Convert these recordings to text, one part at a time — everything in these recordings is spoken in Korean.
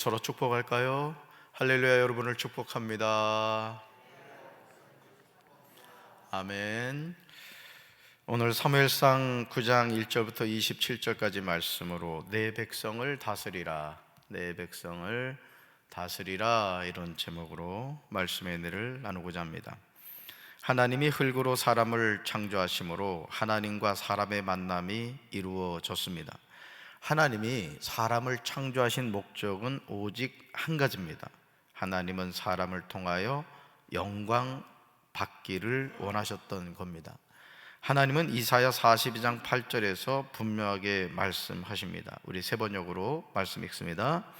서로 축복할까요? 할렐루야. 여러분을 축복합니다. 아멘. 오늘 사무엘상 9장 1절부터 27절까지 말씀으로 내 백성을 다스리라, 내 백성을 다스리라, 이런 제목으로 말씀의 은혜를 나누고자 합니다. 하나님이 흙으로 사람을 창조하심으로 하나님과 사람의 만남이 이루어졌습니다. 하나님이 사람을 창조하신 목적은 오직 한 가지입니다. 하나님은 사람을 통하여 영광 받기를 원하셨던 겁니다. 하나님은 이사야 42장 8절에서 분명하게 말씀하십니다. 우리 세 번역으로 말씀 읽습니다.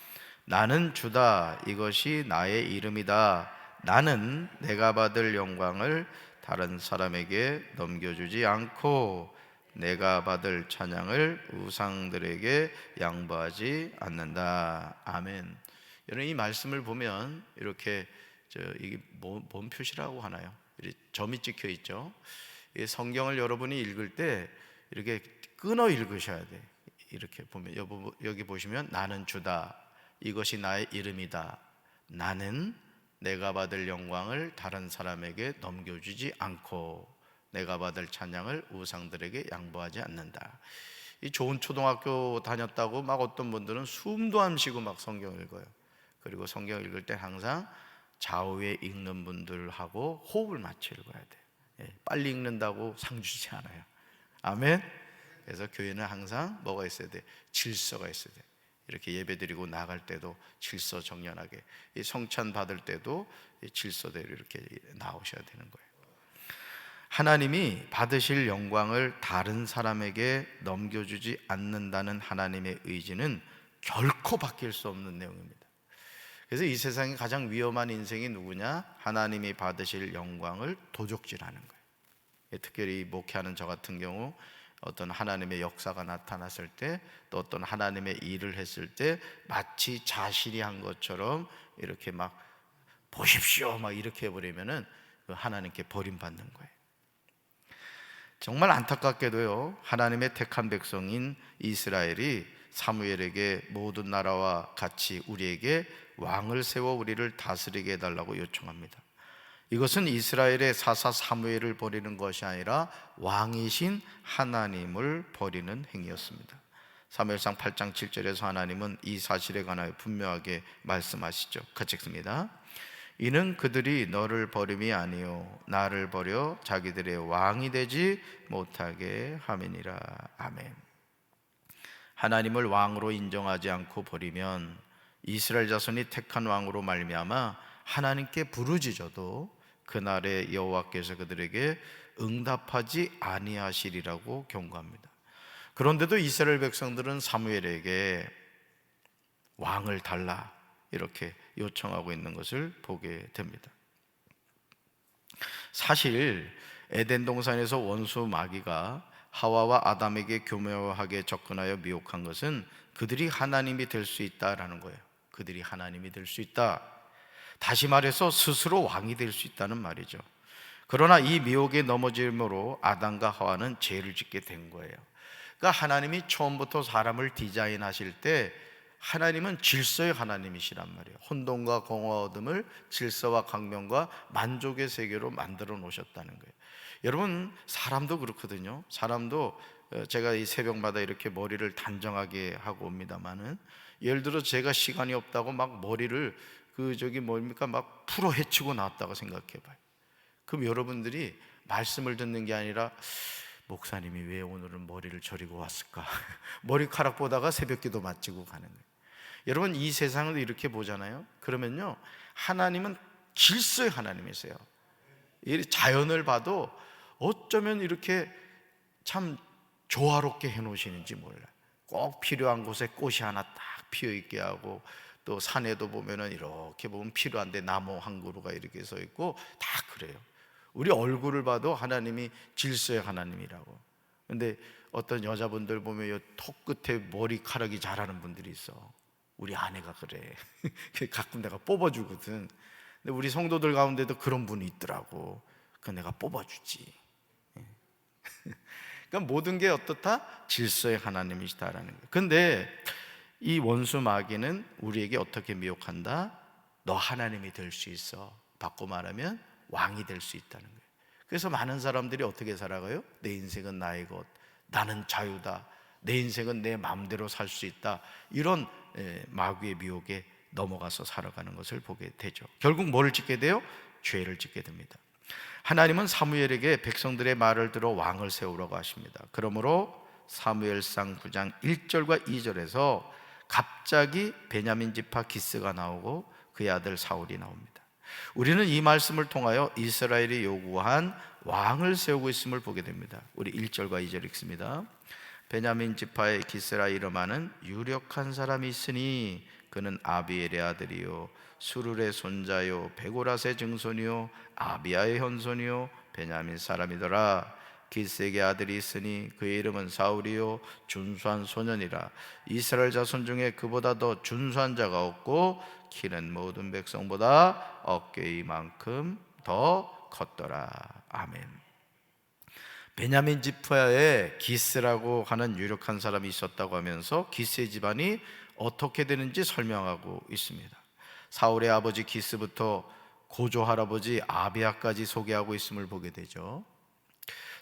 나는 주다, 이것이 나의 이름이다. 나는 내가 받을 영광을 다른 사람에게 넘겨주지 않고 내가 받을 찬양을 우상들에게 양보하지 않는다. 아멘. 여러분, 이 말씀을 보면 이렇게 이게 뭔 표시라고 하나요? 이렇게 점이 찍혀 있죠. 이 성경을 여러분이 읽을 때 이렇게 끊어 읽으셔야 돼. 이렇게 보면 여기 보시면 나는 주다, 이것이 나의 이름이다. 나는 내가 받을 영광을 다른 사람에게 넘겨주지 않고 내가 받을 찬양을 우상들에게 양보하지 않는다. 이 좋은 초등학교 다녔다고 막 어떤 분들은 숨도 안 쉬고 막 성경 읽어요. 그리고 성경 읽을 때 항상 좌우에 읽는 분들하고 호흡을 맞춰 읽어야 돼. 빨리 읽는다고 상 주지 않아요. 아멘. 그래서 교회는 항상 뭐가 있어야 돼? 질서가 있어야 돼. 이렇게 예배드리고 나갈 때도 질서 정연하게, 이 성찬 받을 때도 질서대로 이렇게 나오셔야 되는 거예요. 하나님이 받으실 영광을 다른 사람에게 넘겨주지 않는다는 하나님의 의지는 결코 바뀔 수 없는 내용입니다. 그래서 이 세상에 가장 위험한 인생이 누구냐? 하나님이 받으실 영광을 도적질하는 거예요. 특별히 목회하는 저 같은 경우 어떤 하나님의 역사가 나타났을 때, 또 어떤 하나님의 일을 했을 때 마치 자신이 한 것처럼 이렇게 막 보십시오 막 이렇게 해버리면은 하나님께 버림받는 거예요. 정말 안타깝게도요, 하나님의 택한 백성인 이스라엘이 사무엘에게 모든 나라와 같이 우리에게 왕을 세워 우리를 다스리게 해달라고 요청합니다. 이것은 이스라엘의 사사 사무엘을 버리는 것이 아니라 왕이신 하나님을 버리는 행위였습니다. 사무엘상 8장 7절에서 하나님은 이 사실에 관하여 분명하게 말씀하시죠. 같이 읽습니다. 이는 그들이 너를 버림이 아니요 나를 버려 자기들의 왕이 되지 못하게 함이니라. 아멘. 하나님을 왕으로 인정하지 않고 버리면 이스라엘 자손이 택한 왕으로 말미암아 하나님께 부르짖어도 그날에 여호와께서 그들에게 응답하지 아니하시리라고 경고합니다. 그런데도 이스라엘 백성들은 사무엘에게 왕을 달라 이렇게 요청하고 있는 것을 보게 됩니다. 사실 에덴 동산에서 원수 마귀가 하와와 아담에게 교묘하게 접근하여 미혹한 것은 그들이 하나님이 될 수 있다라는 거예요. 그들이 하나님이 될 수 있다, 다시 말해서 스스로 왕이 될 수 있다는 말이죠. 그러나 이 미혹에 넘어짐으로 아담과 하와는 죄를 짓게 된 거예요. 그러니까 하나님이 처음부터 사람을 디자인하실 때 하나님은 질서의 하나님이시란 말이에요. 혼돈과 공허함을 질서와 강명과 만족의 세계로 만들어 놓으셨다는 거예요. 여러분, 사람도 그렇거든요. 사람도 제가 이 새벽마다 이렇게 머리를 단정하게 하고 옵니다만은, 예를 들어 제가 시간이 없다고 막 머리를 막 풀어 헤치고 나왔다고 생각해봐요. 그럼 여러분들이 말씀을 듣는 게 아니라 목사님이 왜 오늘은 머리를 저리고 왔을까? 머리카락 보다가 새벽기도 마치고 가는 거예요. 여러분, 이 세상을 이렇게 보잖아요. 그러면요, 하나님은 질서의 하나님이세요. 이 자연을 봐도 어쩌면 이렇게 참 조화롭게 해놓으시는지 몰라요. 꼭 필요한 곳에 꽃이 하나 딱 피어있게 하고, 또 산에도 보면은 이렇게 보면 필요한데 나무 한 그루가 이렇게 서 있고, 다 그래요. 우리 얼굴을 봐도 하나님이 질서의 하나님이라고. 근데 어떤 여자분들 보면 이 턱 끝에 머리카락이 자라는 분들이 있어. 우리 아내가 그래. 가끔 내가 뽑아주거든. 근데 우리 성도들 가운데도 그런 분이 있더라고. 그 내가 뽑아주지. 그러니까 모든 게 어떻다? 질서의 하나님이시다라는 거예요. 근데 이 원수 마귀는 우리에게 어떻게 미혹한다? 너 하나님이 될 수 있어. 바꿔 말하면 왕이 될 수 있다는 거예요. 그래서 많은 사람들이 어떻게 살아가요? 내 인생은 나의 것, 나는 자유다, 내 인생은 내 마음대로 살 수 있다, 이런 마귀의 미혹에 넘어가서 살아가는 것을 보게 되죠. 결국 뭐를 짓게 돼요? 죄를 짓게 됩니다. 하나님은 사무엘에게 백성들의 말을 들어 왕을 세우라고 하십니다. 그러므로 사무엘상 9장 1절과 2절에서 갑자기 베냐민 지파 기스가 나오고 그의 아들 사울이 나옵니다. 우리는 이 말씀을 통하여 이스라엘이 요구한 왕을 세우고 있음을 보게 됩니다. 우리 1절과 2절 읽습니다. 베냐민 지파의 기스라 이름하는 유력한 사람이 있으니 그는 아비엘의 아들이요 수룰의 손자요 베고라스의 증손이요 아비야의 현손이요 베냐민 사람이더라. 기스에게 아들이 있으니 그의 이름은 사울이요 준수한 소년이라. 이스라엘 자손 중에 그보다 더 준수한 자가 없고 키는 모든 백성보다 어깨 이만큼 더 컸더라. 아멘. 베냐민 지파에 기스라고 하는 유력한 사람이 있었다고 하면서 기스의 집안이 어떻게 되는지 설명하고 있습니다. 사울의 아버지 기스부터 고조 할아버지 아비야까지 소개하고 있음을 보게 되죠.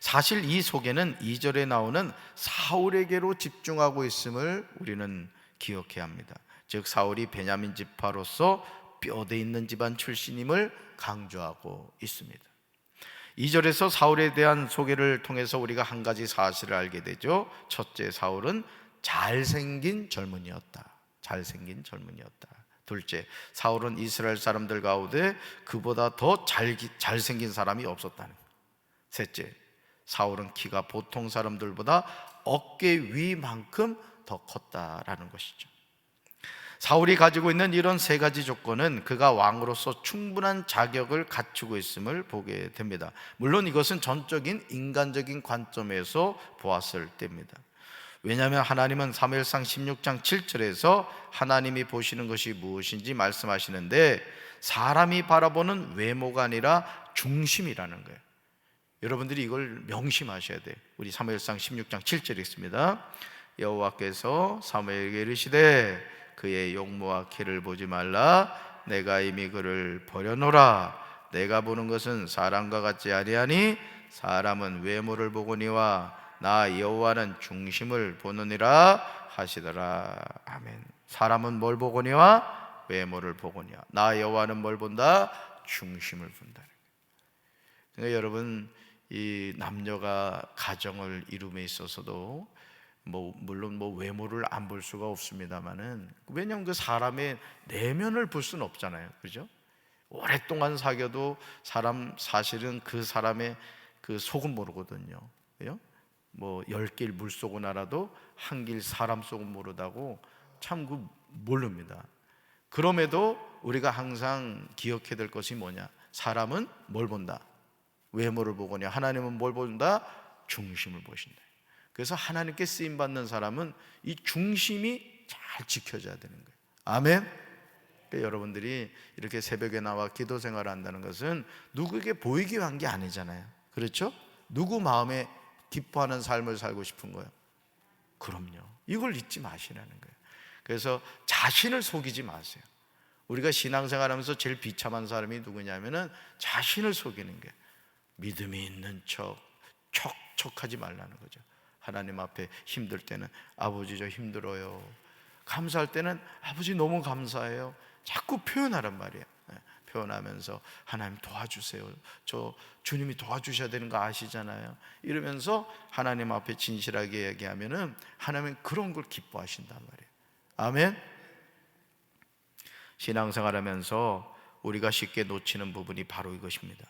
사실 이 소개는 2절에 나오는 사울에게로 집중하고 있음을 우리는 기억해야 합니다. 즉 사울이 베냐민 지파로서 뼈대 있는 집안 출신임을 강조하고 있습니다. 2절에서 사울에 대한 소개를 통해서 우리가 한 가지 사실을 알게 되죠. 첫째, 사울은 잘생긴 젊은이였다. 잘생긴 젊은이였다. 둘째, 사울은 이스라엘 사람들 가운데 그보다 더 잘생긴 사람이 없었다는 거예요. 셋째, 사울은 키가 보통 사람들보다 어깨 위만큼 더 컸다라는 것이죠. 사울이 가지고 있는 이런 세 가지 조건은 그가 왕으로서 충분한 자격을 갖추고 있음을 보게 됩니다. 물론 이것은 전적인 인간적인 관점에서 보았을 때입니다. 왜냐하면 하나님은 사무엘상 16장 7절에서 하나님이 보시는 것이 무엇인지 말씀하시는데 사람이 바라보는 외모가 아니라 중심이라는 거예요. 여러분들이 이걸 명심하셔야 돼요. 우리 사무엘상 16장 7절 읽습니다. 여호와께서 사무엘에게 이르시되 그의 용모와 키를 보지 말라. 내가 이미 그를 버려놓으라. 내가 보는 것은 사람과 같지 아니하니 사람은 외모를 보거니와 나 여호와는 중심을 보느니라 하시더라. 아멘. 사람은 뭘 보거니와 외모를 보거니와 나 여호와는 뭘 본다? 중심을 본다. 그러니까 여러분, 이 남녀가 가정을 이룸에 있어서도 물론 외모를 안 볼 수가 없습니다만은, 왜냐하면 그 사람의 내면을 볼 수는 없잖아요, 그죠? 오랫동안 사귀어도 사실은 그 사람의 그 속은 모르거든요. 그죠? 10길 물속은 알아도 한 길 사람 속은 모르다고 참 모릅니다. 그럼에도 우리가 항상 기억해야 될 것이 뭐냐? 사람은 뭘 본다? 외모를 보거냐. 하나님은 뭘 본다? 중심을 보신다. 그래서 하나님께 쓰임받는 사람은 이 중심이 잘 지켜져야 되는 거예요. 아멘. 그러니까 여러분들이 이렇게 새벽에 나와 기도 생활을 한다는 것은 누구에게 보이기 위한 게 아니잖아요, 그렇죠? 누구 마음에 기뻐하는 삶을 살고 싶은 거예요? 그럼요. 이걸 잊지 마시라는 거예요. 그래서 자신을 속이지 마세요. 우리가 신앙생활하면서 제일 비참한 사람이 누구냐면은 자신을 속이는 게, 믿음이 있는 척하지 말라는 거죠. 하나님 앞에 힘들 때는 아버지 저 힘들어요, 감사할 때는 아버지 너무 감사해요, 자꾸 표현하란 말이에요. 표현하면서 하나님 도와주세요, 저 주님이 도와주셔야 되는 거 아시잖아요, 이러면서 하나님 앞에 진실하게 얘기하면은 하나님은 그런 걸 기뻐하신단 말이에요. 아멘. 신앙생활하면서 우리가 쉽게 놓치는 부분이 바로 이것입니다.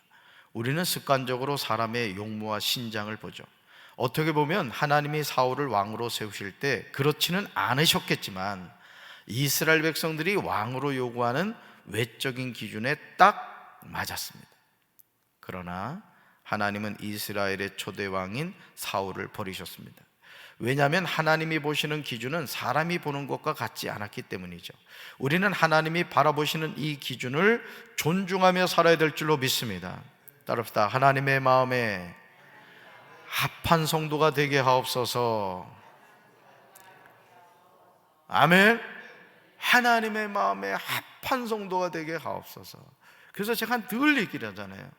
우리는 습관적으로 사람의 용모와 신장을 보죠. 어떻게 보면 하나님이 사울을 왕으로 세우실 때 그렇지는 않으셨겠지만 이스라엘 백성들이 왕으로 요구하는 외적인 기준에 딱 맞았습니다. 그러나 하나님은 이스라엘의 초대 왕인 사울을 버리셨습니다. 왜냐하면 하나님이 보시는 기준은 사람이 보는 것과 같지 않았기 때문이죠. 우리는 하나님이 바라보시는 이 기준을 존중하며 살아야 될 줄로 믿습니다. 따릅시다. 하나님의 마음에 합한 성도가 되게 하옵소서. 아멘. 하나님의 마음에 합한 성도가 되게 하옵소서. 그래서 제가 늘 얘기를 하잖아요.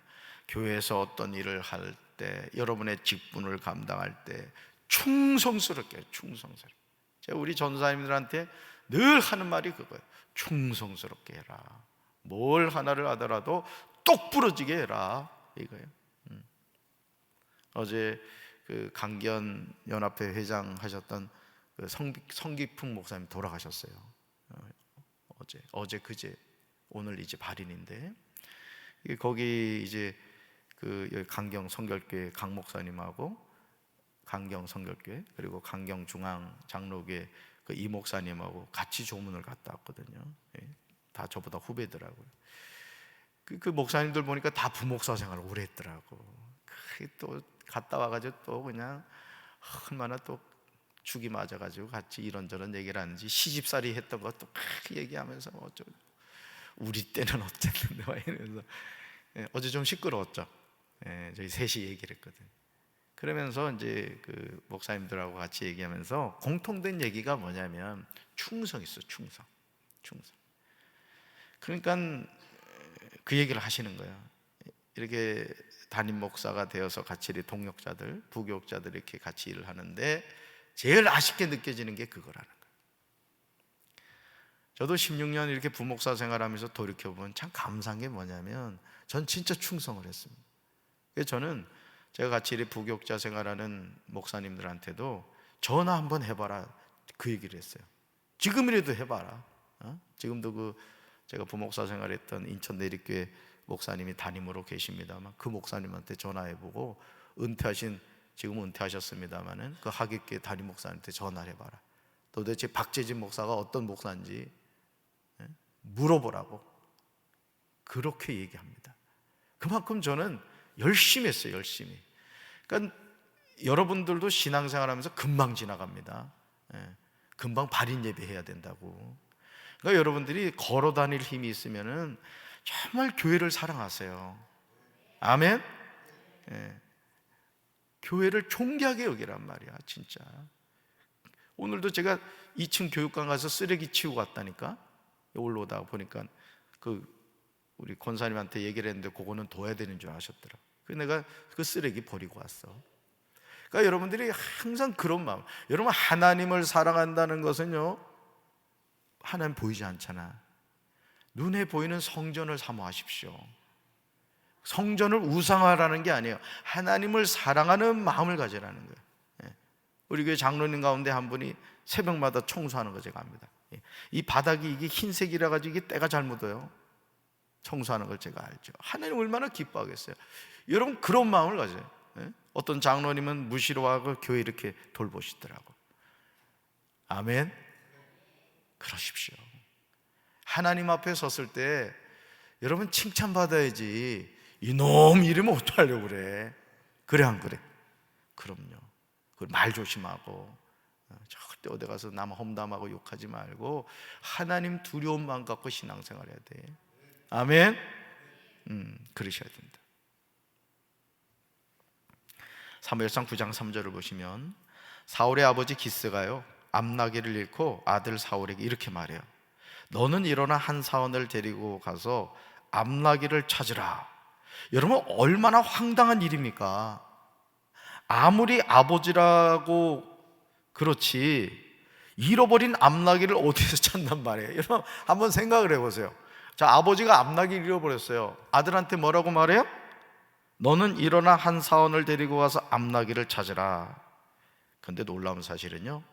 교회에서 어떤 일을 할 때, 여러분의 직분을 감당할 때 충성스럽게, 충성스럽게. 제가 우리 전사님들한테 늘 하는 말이 그거예요. 충성스럽게 해라. 뭘 하나를 하더라도 똑부러지게 해라, 이거예요. 어제 그 강견 연합회 회장 하셨던 그 성기풍 목사님 돌아가셨어요. 어제 그제 오늘 이제 발인인데, 거기 이제 그 강경 성결교회 강 목사님하고 강경 성결교회 그리고 강경 중앙 장로교회 그 이 목사님하고 같이 조문을 갔다 왔거든요. 다 저보다 후배더라고요. 그 목사님들 보니까 다 부목사 생활을 오래 했더라고. 또 갔다 와가지고 또 그냥 얼마나 또 죽이 맞아가지고 같이 이런저런 얘기를 하는지, 시집살이 했던 것도 막 얘기하면서 어쩌고 우리 때는 어쨌는데 막 이러면서. 어제 좀 시끄러웠죠. 저희 셋이 얘기를 했거든요. 그러면서 이제 그 목사님들하고 같이 얘기하면서 공통된 얘기가 뭐냐면 충성 있어, 충성. 그러니까 그 얘기를 하시는 거예요. 이렇게 담임 목사가 되어서 같이 동역자들, 부교육자들 이렇게 같이 일을 하는데 제일 아쉽게 느껴지는 게 그거라는 거예요. 저도 16년 이렇게 부목사 생활하면서 돌이켜보면 참 감사한 게 뭐냐면 전 진짜 충성을 했습니다. 그래서 저는 제가 같이 부교육자 생활하는 목사님들한테도 전화 한번 해봐라, 그 얘기를 했어요. 지금이라도 해봐라. 지금도 제가 부목사 생활했던 인천 내립교회 목사님이 담임으로 계십니다만 그 목사님한테 전화해보고, 지금 은퇴하셨습니다마는 그 하객교회 담임 목사님한테 전화를 해봐라. 도대체 박재진 목사가 어떤 목사인지 물어보라고 그렇게 얘기합니다. 그만큼 저는 열심히 했어요, 열심히. 그러니까 여러분들도 신앙생활하면서 금방 지나갑니다. 금방 발인 예배해야 된다고. 그러니까 여러분들이 걸어 다닐 힘이 있으면은 정말 교회를 사랑하세요. 아멘. 교회를 존귀하게 여기란 말이야, 진짜. 오늘도 제가 2층 교육관 가서 쓰레기 치우고 왔다니까. 올라오다가 보니까 우리 권사님한테 얘기를 했는데 그거는 둬야 되는 줄 아셨더라. 그래서 내가 그 쓰레기 버리고 왔어. 그러니까 여러분들이 항상 그런 마음, 여러분 하나님을 사랑한다는 것은요, 하나님 보이지 않잖아. 눈에 보이는 성전을 사모하십시오. 성전을 우상화라는 게 아니에요. 하나님을 사랑하는 마음을 가지라는 거예요. 우리 교회 장로님 가운데 한 분이 새벽마다 청소하는 거 제가 압니다. 이 바닥이 이게 흰색이라 가지고 이게 때가 잘 묻어요. 청소하는 걸 제가 알죠. 하나님 얼마나 기뻐하겠어요. 여러분 그런 마음을 가져요. 어떤 장로님은 무시로 하고 교회 이렇게 돌보시더라고. 아멘. 그러십시오. 하나님 앞에 섰을 때 여러분 칭찬받아야지. 이놈 이러면 어떡하려고 그래. 그래 안 그래? 그럼요. 말 조심하고 절대 어디 가서 남 험담하고 욕하지 말고 하나님 두려운 마음 갖고 신앙생활 해야 돼. 아멘. 그러셔야 된다. 사무엘상 9장 3절을 보시면 사울의 아버지 기스가요 암나기를 잃고 아들 사울에게 이렇게 말해요. 너는 일어나 한 사원을 데리고 가서 암나기를 찾으라. 여러분 얼마나 황당한 일입니까? 아무리 아버지라고 그렇지 잃어버린 암나기를 어디서 찾단 말이에요? 여러분 한번 생각을 해보세요. 자, 아버지가 암나기를 잃어버렸어요. 아들한테 뭐라고 말해요? 너는 일어나 한 사원을 데리고 가서 암나기를 찾으라. 그런데 놀라운 사실은요,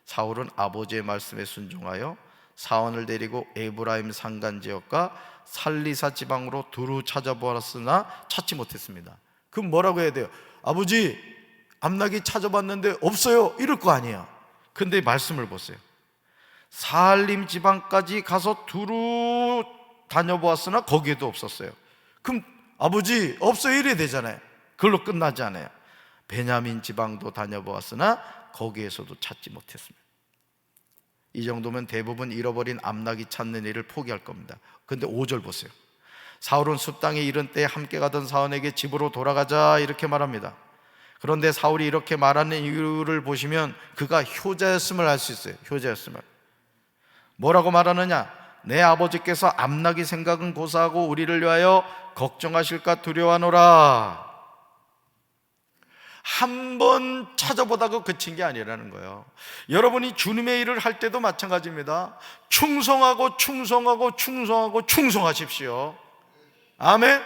사울은 아버지의 말씀에 순종하여 사원을 데리고 에브라임 산간 지역과 살리사 지방으로 두루 찾아보았으나 찾지 못했습니다. 그럼 뭐라고 해야 돼요? 아버지 암나기 찾아봤는데 없어요, 이럴 거 아니에요. 근데 말씀을 보세요. 살림 지방까지 가서 두루 다녀보았으나 거기에도 없었어요. 그럼 아버지 없어요 이래야 되잖아요. 그걸로 끝나지 않아요. 베냐민 지방도 다녀보았으나 거기에서도 찾지 못했습니다. 이 정도면 대부분 잃어버린 암나기 찾는 일을 포기할 겁니다. 근데 5절 보세요. 사울은 숲 땅에 이른 때에 함께 가던 사원에게 집으로 돌아가자 이렇게 말합니다. 그런데 사울이 이렇게 말하는 이유를 보시면 그가 효자였음을 알 수 있어요. 효자였음을. 뭐라고 말하느냐? 내 아버지께서 암나기 생각은 고사하고 우리를 위하여 걱정하실까 두려워하노라. 한 번 찾아보다가 그친 게 아니라는 거예요. 여러분이 주님의 일을 할 때도 마찬가지입니다. 충성하고 충성하고 충성하고 충성하십시오. 아멘.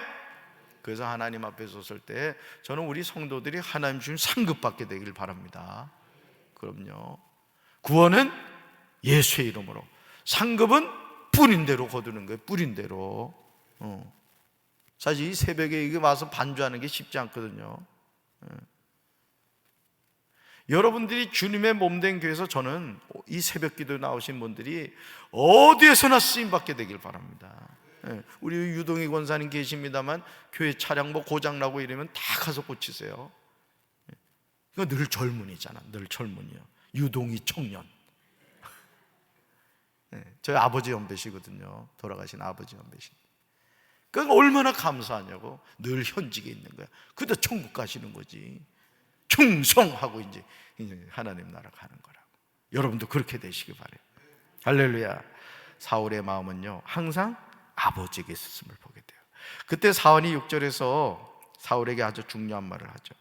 그래서 하나님 앞에 섰을 때 저는 우리 성도들이 하나님 주신 상급 받게 되길 바랍니다. 그럼요. 구원은 예수의 이름으로, 상급은 뿌린 대로 거두는 거예요. 뿌린 대로. 사실 이 새벽에 이게 와서 반주하는 게 쉽지 않거든요. 여러분들이 주님의 몸된 교회에서, 저는 이 새벽 기도 나오신 분들이 어디에서나 쓰임받게 되길 바랍니다. 우리 유동희 권사님 계십니다만 교회 차량 뭐 고장나고 이러면 다 가서 고치세요. 이거 늘 젊은이잖아. 늘 젊은이요. 유동희 청년. 저희 아버지 연배시거든요. 돌아가신 아버지 연배신. 그러니까 얼마나 감사하냐고. 늘 현직에 있는 거야. 그래도 천국 가시는 거지. 충성하고 이제 하나님 나라 가는 거라고. 여러분도 그렇게 되시기 바래요. 할렐루야. 사울의 마음은요, 항상 아버지에게 있었음을 보게 돼요. 그때 사울이 6절에서 사울에게 아주 중요한 말을 하죠.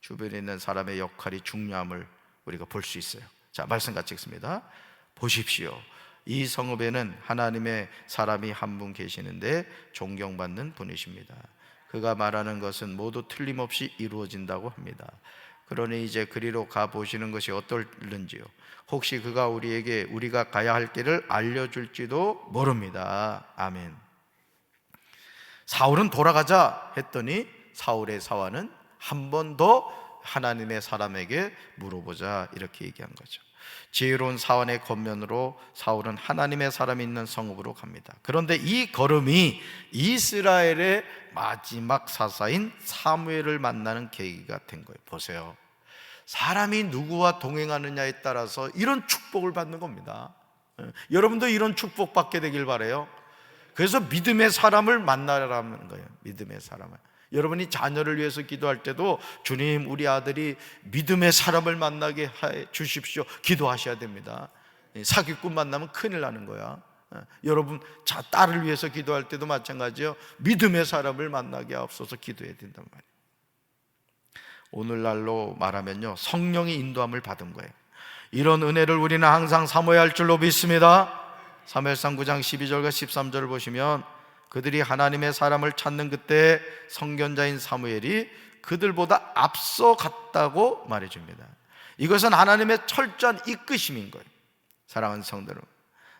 주변에 있는 사람의 역할이 중요함을 우리가 볼 수 있어요. 자, 말씀 같이 읽습니다. 보십시오. 이 성읍에는 하나님의 사람이 한 분 계시는데 존경받는 분이십니다. 그가 말하는 것은 모두 틀림없이 이루어진다고 합니다. 그러니 이제 그리로 가보시는 것이 어떨는지요. 혹시 그가 우리에게 우리가 가야 할 길을 알려줄지도 모릅니다. 아멘. 사울은 돌아가자 했더니 사울의 사환은 한 번 더 하나님의 사람에게 물어보자, 이렇게 얘기한 거죠. 지혜로운 사환의 겉면으로 사울은 하나님의 사람이 있는 성읍으로 갑니다. 그런데 이 걸음이 이스라엘의 마지막 사사인 사무엘을 만나는 계기가 된 거예요. 보세요. 사람이 누구와 동행하느냐에 따라서 이런 축복을 받는 겁니다. 여러분도 이런 축복 받게 되길 바라요. 그래서 믿음의 사람을 만나라는 거예요. 믿음의 사람을. 여러분이 자녀를 위해서 기도할 때도 주님, 우리 아들이 믿음의 사람을 만나게 해 주십시오, 기도하셔야 됩니다. 사기꾼 만나면 큰일 나는 거야. 여러분 딸을 위해서 기도할 때도 마찬가지요. 믿음의 사람을 만나게 하옵소서 기도해야 된단 말이에요. 오늘날로 말하면요, 성령이 인도함을 받은 거예요. 이런 은혜를 우리는 항상 사모해야 할 줄로 믿습니다. 사무엘상 9장 12절과 13절을 보시면 그들이 하나님의 사람을 찾는 그때 선견자인 사무엘이 그들보다 앞서 갔다고 말해줍니다. 이것은 하나님의 철저한 이끄심인 거예요. 사랑하는 성도 여러분,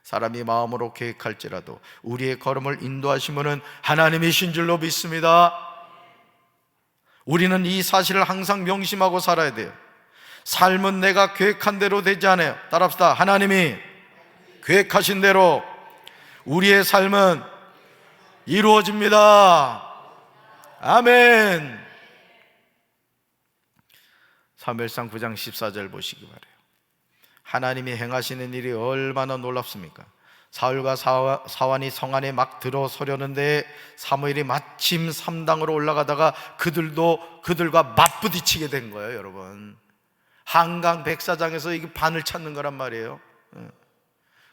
사람이 마음으로 계획할지라도 우리의 걸음을 인도하시면은 하나님이신 줄로 믿습니다. 우리는 이 사실을 항상 명심하고 살아야 돼요. 삶은 내가 계획한 대로 되지 않아요. 따라합시다. 하나님이 계획하신 대로 우리의 삶은 이루어집니다. 아멘. 사무엘상 9장 14절 보시기 바라요. 하나님이 행하시는 일이 얼마나 놀랍습니까? 사울과 사환이 성 안에 막 들어서려는데 사무엘이 마침 삼당으로 올라가다가 그들과 맞부딪히게 된 거예요. 여러분, 한강 백사장에서 이게 반을 찾는 거란 말이에요.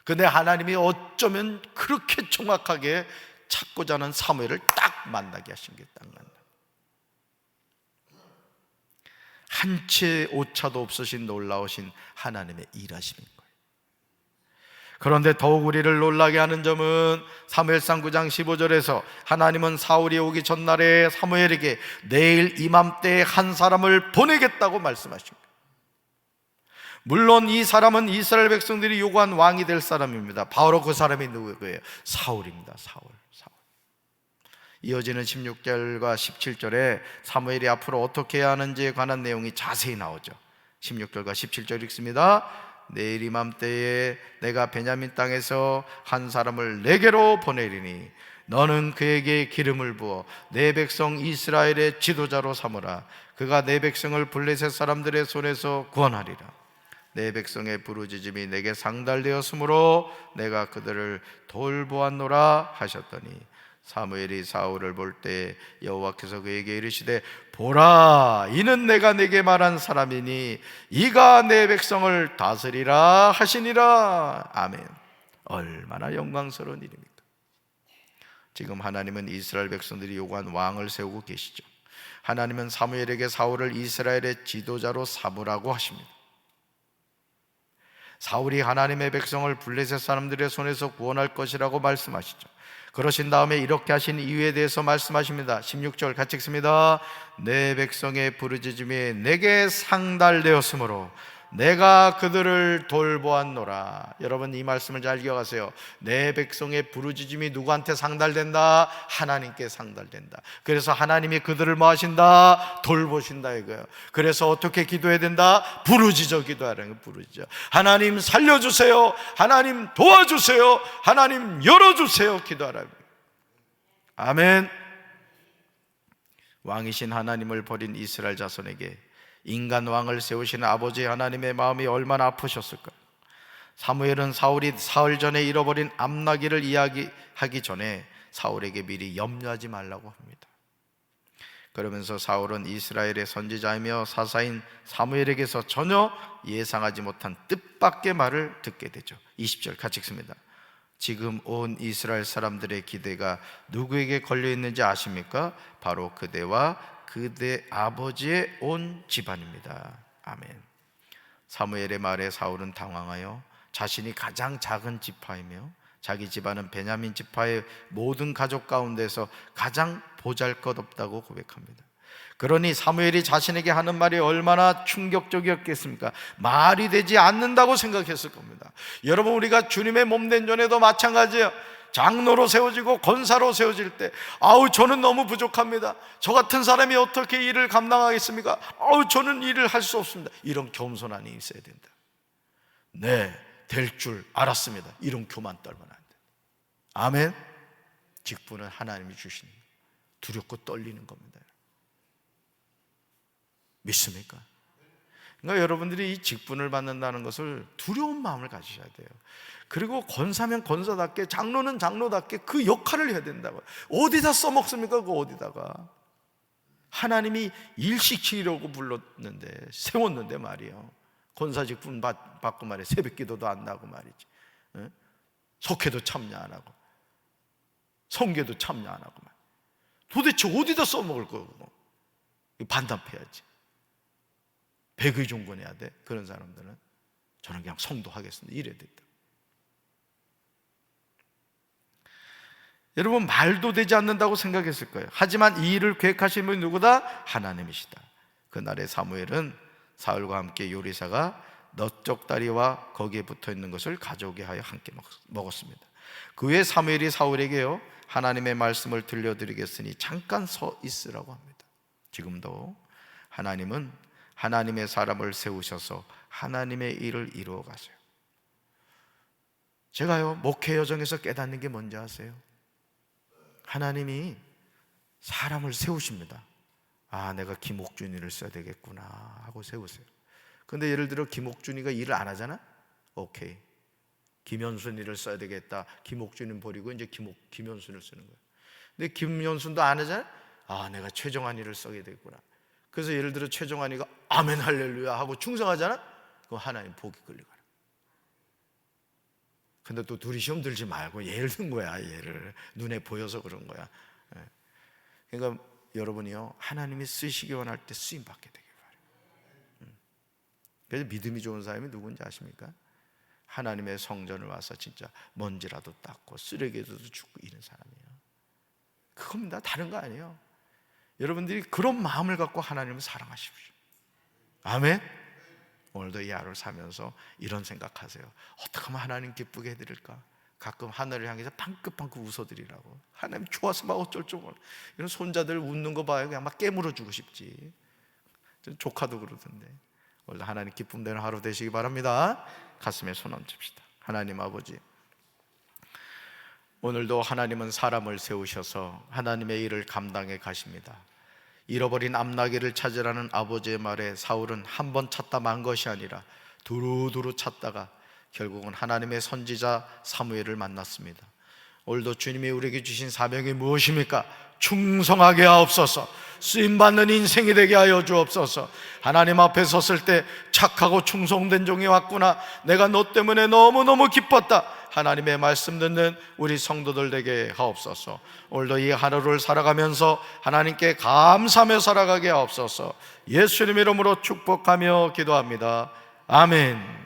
근데 하나님이 어쩌면 그렇게 정확하게 찾고자 하는 사무엘을 딱 만나게 하신 게 딱 만나. 한 채 오차도 없으신 놀라우신 하나님의 일하심인 거예요. 그런데 더욱 우리를 놀라게 하는 점은 사무엘상 9장 15절에서 하나님은 사울이 오기 전날에 사무엘에게 내일 이맘때에 한 사람을 보내겠다고 말씀하십니다. 물론 이 사람은 이스라엘 백성들이 요구한 왕이 될 사람입니다. 바로 그 사람이 누구예요? 사울입니다. 사울. 이어지는 16절과 17절에 사무엘이 앞으로 어떻게 해야 하는지에 관한 내용이 자세히 나오죠. 16절과 17절 읽습니다. 내일 이맘때에 내가 베냐민 땅에서 한 사람을 내게로 보내리니 너는 그에게 기름을 부어 내 백성 이스라엘의 지도자로 삼으라. 그가 내 백성을 블레셋 사람들의 손에서 구원하리라. 내 백성의 부르짖음이 내게 상달되었으므로 내가 그들을 돌보았노라 하셨더니 사무엘이 사울을 볼 때 여호와께서 그에게 이르시되 보라, 이는 내가 네게 말한 사람이니 이가 내 백성을 다스리라 하시니라. 아멘. 얼마나 영광스러운 일입니까? 지금 하나님은 이스라엘 백성들이 요구한 왕을 세우고 계시죠. 하나님은 사무엘에게 사울을 이스라엘의 지도자로 삼으라고 하십니다. 사울이 하나님의 백성을 블레셋 사람들의 손에서 구원할 것이라고 말씀하시죠. 그러신 다음에 이렇게 하신 이유에 대해서 말씀하십니다. 16절 같이 읽습니다. 내 백성의 부르짖음이 내게 상달되었으므로 내가 그들을 돌보았노라. 여러분, 이 말씀을 잘 기억하세요. 내 백성의 부르짖음이 누구한테 상달된다? 하나님께 상달된다. 그래서 하나님이 그들을 뭐 하신다? 돌보신다 이거예요. 그래서 어떻게 기도해야 된다? 부르짖어 기도하라는 거예요. 부르짖어. 하나님 살려주세요. 하나님 도와주세요. 하나님 열어주세요. 기도하라고. 아멘. 왕이신 하나님을 버린 이스라엘 자손에게 인간 왕을 세우시는 아버지 하나님의 마음이 얼마나 아프셨을까? 사무엘은 사울이 사흘 전에 잃어버린 암나기를 이야기하기 전에 사울에게 미리 염려하지 말라고 합니다. 그러면서 사울은 이스라엘의 선지자이며 사사인 사무엘에게서 전혀 예상하지 못한 뜻밖의 말을 듣게 되죠. 20절 같이 읽습니다. 지금 온 이스라엘 사람들의 기대가 누구에게 걸려 있는지 아십니까? 바로 그대와 그대 아버지의 온 집안입니다. 아멘. 사무엘의 말에 사울은 당황하여 자신이 가장 작은 지파이며 자기 집안은 베냐민 지파의 모든 가족 가운데서 가장 보잘것없다고 고백합니다. 그러니 사무엘이 자신에게 하는 말이 얼마나 충격적이었겠습니까? 말이 되지 않는다고 생각했을 겁니다. 여러분, 우리가 주님의 몸된 전에도 마찬가지예요. 장로로 세워지고 권사로 세워질 때 아우 저는 너무 부족합니다. 저 같은 사람이 어떻게 일을 감당하겠습니까? 아우 저는 일을 할 수 없습니다. 이런 겸손함이 있어야 된다. 네, 될 줄 알았습니다. 이런 교만 떨면 안 돼. 아멘. 직분은 하나님이 주시는 거예요. 두렵고 떨리는 겁니다. 믿습니까? 그러니까 여러분들이 이 직분을 받는다는 것을 두려운 마음을 가지셔야 돼요. 그리고 권사면 권사답게, 장로는 장로답게 그 역할을 해야 된다고요. 어디다 써먹습니까? 그거 어디다가. 하나님이 일시키려고 불렀는데, 세웠는데 말이에요. 권사 직분 받고 말이에요. 새벽 기도도 안 나고 말이지. 속회도 참여 안 하고 성계도 참여 안 하고 말이에요. 도대체 어디다 써먹을 거고. 반납해야지. 백의종군해야 돼. 그런 사람들은 저는 그냥 성도하겠습니다. 이래야 된다. 여러분, 말도 되지 않는다고 생각했을 거예요. 하지만 이 일을 계획하신 분이 누구다? 하나님이시다. 그날의 사무엘은 사울과 함께 요리사가 넛적다리와 거기에 붙어있는 것을 가져오게 하여 함께 먹었습니다. 그 후에 사무엘이 사울에게요, 하나님의 말씀을 들려드리겠으니 잠깐 서 있으라고 합니다. 지금도 하나님은 하나님의 사람을 세우셔서 하나님의 일을 이루어 가세요. 제가요, 목회 여정에서 깨닫는 게 뭔지 아세요? 하나님이 사람을 세우십니다. 아, 내가 김옥준이를 써야 되겠구나 하고 세우세요. 근데 예를 들어 김옥준이가 일을 안 하잖아? 오케이, 김현순이를 써야 되겠다. 김옥준은 버리고 이제 김현순을 쓰는 거예요. 근데 김현순도 안 하잖아? 아, 내가 최정환이를 써야 되겠구나. 그래서 예를 들어 최정환이가 아멘 할렐루야 하고 충성하잖아? 그럼 하나님 복이 끌려가라. 근데 또 둘이 시험 들지 말고 얘를 든 거야. 얘를 눈에 보여서 그런 거야. 그러니까 여러분이요, 하나님이 쓰시기 원할 때 쓰임 받게 되길 바래요. 그래서 믿음이 좋은 사람이 누군지 아십니까? 하나님의 성전을 와서 진짜 먼지라도 닦고 쓰레기도 줍고 이런 사람이에요. 그겁니다. 다른 거 아니에요. 여러분들이 그런 마음을 갖고 하나님을 사랑하십시오. 아멘. 오늘도 이 하루를 살면서 이런 생각하세요. 어떻게 하면 하나님 기쁘게 해드릴까? 가끔 하늘을 향해서 방긋방긋 웃어드리라고. 하나님 좋아서 막 어쩔 줄 몰라. 이런 손자들 웃는 거 봐요. 그냥 막 깨물어주고 싶지. 조카도 그러던데. 오늘도 하나님 기쁨 되는 하루 되시기 바랍니다. 가슴에 손 얹읍시다. 하나님 아버지, 오늘도 하나님은 사람을 세우셔서 하나님의 일을 감당해 가십니다. 잃어버린 암나귀를 찾으라는 아버지의 말에 사울은 한 번 찾다 만 것이 아니라 두루두루 찾다가 결국은 하나님의 선지자 사무엘을 만났습니다. 오늘도 주님이 우리에게 주신 사명이 무엇입니까? 충성하게 하옵소서. 쓰임받는 인생이 되게 하여 주옵소서. 하나님 앞에 섰을 때 착하고 충성된 종이 왔구나, 내가 너 때문에 너무너무 기뻤다, 하나님의 말씀 듣는 우리 성도들 되게 하옵소서. 오늘도 이 하루를 살아가면서 하나님께 감사하며 살아가게 하옵소서. 예수님 이름으로 축복하며 기도합니다. 아멘.